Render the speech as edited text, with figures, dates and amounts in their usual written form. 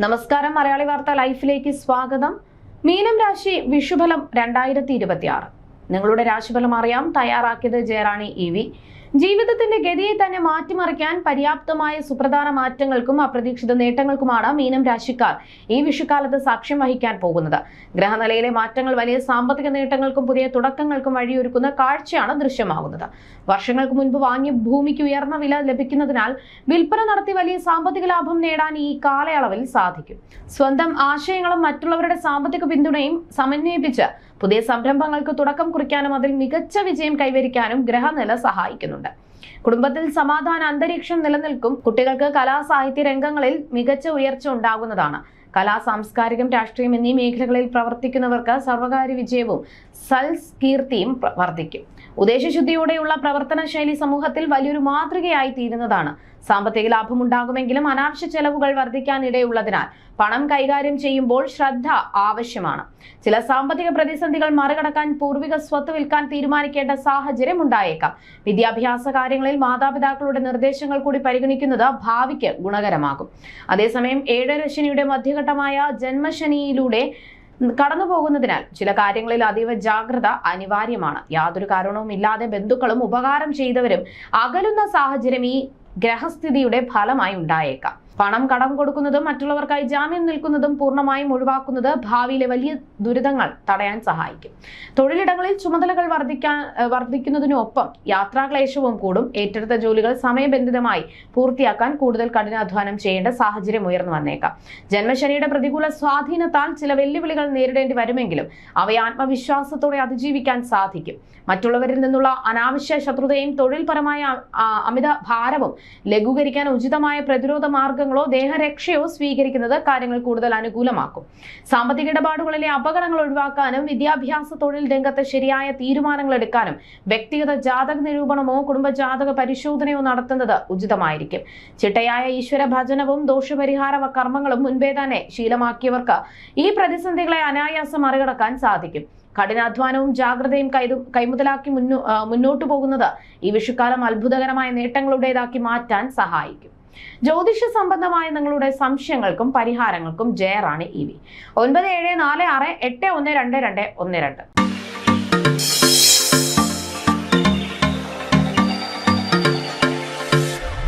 നമസ്കാരം, മലയാളി വാർത്ത ലൈഫിലേക്ക് സ്വാഗതം. മീനം രാശി വിഷുഫലം 2026. നിങ്ങളുടെ രാശിഫലം അറിയാം. തയ്യാറാക്കിയത് ജയറാണി EV. ജീവിതത്തിന്റെ ഗതിയെ തന്നെ മാറ്റിമറിക്കാൻ പര്യാപ്തമായ സുപ്രധാന മാറ്റങ്ങൾക്കും അപ്രതീക്ഷിത നേട്ടങ്ങൾക്കുമാണ് മീനം രാശിക്കാർ ഈ വിഷുക്കാലത്ത് സാക്ഷ്യം വഹിക്കാൻ പോകുന്നത്. ഗ്രഹനിലയിലെ മാറ്റങ്ങൾ വലിയ സാമ്പത്തിക നേട്ടങ്ങൾക്കും പുതിയ തുടക്കങ്ങൾക്കും വഴിയൊരുക്കുന്ന കാഴ്ചയാണ് ദൃശ്യമാകുന്നത്. വർഷങ്ങൾക്ക് മുൻപ് വാങ്ങിയ ഭൂമിക്ക് ഉയർന്ന വില ലഭിക്കുന്നതിനാൽ വിൽപ്പന നടത്തി വലിയ സാമ്പത്തിക ലാഭം നേടാൻ ഈ കാലയളവിൽ സാധിക്കും. സ്വന്തം ആശയങ്ങളും മറ്റുള്ളവരുടെ സാമ്പത്തിക പിന്തുണയും സമന്വയിപ്പിച്ച് പുതിയ സംരംഭങ്ങൾക്ക് തുടക്കം കുറിക്കാനും അതിൽ മികച്ച വിജയം കൈവരിക്കാനും ഗ്രഹനില സഹായിക്കുന്നുണ്ട്. കുടുംബത്തിൽ സമാധാന അന്തരീക്ഷം നിലനിൽക്കും. കുട്ടികൾക്ക് കലാ സാഹിത്യ രംഗങ്ങളിൽ മികച്ച ഉയർച്ച ഉണ്ടാകുന്നതാണ്. കലാ, സാംസ്കാരികം, രാഷ്ട്രീയം എന്നീ മേഖലകളിൽ പ്രവർത്തിക്കുന്നവർക്ക് സർവകാര്യ വിജയവും കീർത്തിയും വർദ്ധിക്കും. ഉദ്ദേശശുദ്ധിയോടെയുള്ള പ്രവർത്തന ശൈലി സമൂഹത്തിൽ വലിയൊരു മാതൃകയായി തീരുന്നതാണ്. സാമ്പത്തിക ലാഭം ഉണ്ടാകുമെങ്കിലും അനാവശ്യ ചെലവുകൾ വർദ്ധിക്കാനിടയുള്ളതിനാൽ പണം കൈകാര്യം ചെയ്യുമ്പോൾ ശ്രദ്ധ ആവശ്യമാണ്. ചില സാമ്പത്തിക പ്രതിസന്ധികൾ മറികടക്കാൻ പൂർവിക സ്വത്ത് വിൽക്കാൻ തീരുമാനിക്കേണ്ട സാഹചര്യം ഉണ്ടായേക്കാം. വിദ്യാഭ്യാസ കാര്യങ്ങളിൽ മാതാപിതാക്കളുടെ നിർദ്ദേശങ്ങൾ കൂടി പരിഗണിക്കുന്നത് ഭാവിക്ക് ഗുണകരമാകും. അതേസമയം ഏഴരശനിയുടെ മധ്യഘട്ടമായ ജന്മശനിയിലൂടെ കടന്നു പോകുന്നതിനാൽ ചില കാര്യങ്ങളിൽ അതീവ ജാഗ്രത അനിവാര്യമാണ്. യാതൊരു കാരണവും ഇല്ലാതെ ബന്ധുക്കളും ഉപകാരം ചെയ്തവരും അകലുന്ന സാഹചര്യം ഈ ഗ്രഹസ്ഥിതിയുടെ ഫലമായി ഉണ്ടായേക്കാം. പണം കടം കൊടുക്കുന്നതും മറ്റുള്ളവർക്കായി ജാമ്യം നിൽക്കുന്നതും പൂർണ്ണമായും ഒഴിവാക്കുന്നത് ഭാവിയിലെ വലിയ ദുരിതങ്ങൾ തടയാൻ സഹായിക്കും. തൊഴിലിടങ്ങളിൽ ചുമതലകൾ വർദ്ധിക്കുന്നതിനൊപ്പം യാത്രാക്ലേശവും കൂടും. ഏറ്റെടുത്ത ജോലികൾ സമയബന്ധിതമായി പൂർത്തിയാക്കാൻ കൂടുതൽ കഠിനാധ്വാനം ചെയ്യേണ്ട സാഹചര്യം ഉയർന്നു വന്നേക്കാം. ജന്മശനിയുടെ പ്രതികൂല സ്വാധീനത്താൽ ചില വെല്ലുവിളികൾ നേരിടേണ്ടി വരുമെങ്കിലും അവയെ ആത്മവിശ്വാസത്തോടെ അതിജീവിക്കാൻ സാധിക്കും. മറ്റുള്ളവരിൽ നിന്നുള്ള അനാവശ്യ ശത്രുതയും തൊഴിൽപരമായ അമിത ഭാരവും ലഘൂകരിക്കാൻ ഉചിതമായ പ്രതിരോധ മാർഗങ്ങളോ ദേഹരക്ഷയോ സ്വീകരിക്കുന്നത് കാര്യങ്ങൾ കൂടുതൽ അനുകൂലമാക്കും. സാമ്പത്തിക ഇടപാടുകളിലെ അപകടങ്ങൾ ഒഴിവാക്കാനും വിദ്യാഭ്യാസ തൊഴിൽ രംഗത്ത് ശരിയായ തീരുമാനങ്ങൾ എടുക്കാനും വ്യക്തിഗത ജാതക നിരൂപണമോ കുടുംബജാതക പരിശോധനയോ നടത്തുന്നത് ഉചിതമായിരിക്കും. ചിട്ടയായ ഈശ്വര ഭജനവും ദോഷപരിഹാര കർമ്മങ്ങളും മുൻപേ തന്നെ ശീലമാക്കിയവർക്ക് ഈ പ്രതിസന്ധികളെ അനായാസം മറികടക്കാൻ സാധിക്കും. കഠിനാധ്വാനവും ജാഗ്രതയും കൈമുതലാക്കി മുന്നോട്ടു പോകുന്നത് ഈ വിഷുക്കാലം അത്ഭുതകരമായ നേട്ടങ്ങളുടേതാക്കി മാറ്റാൻ സഹായിക്കും. ജ്യോതിഷ സംബന്ധമായ നിങ്ങളുടെ സംശയങ്ങൾക്കും പരിഹാരങ്ങൾക്കും ജയറാണി EV 9746812212.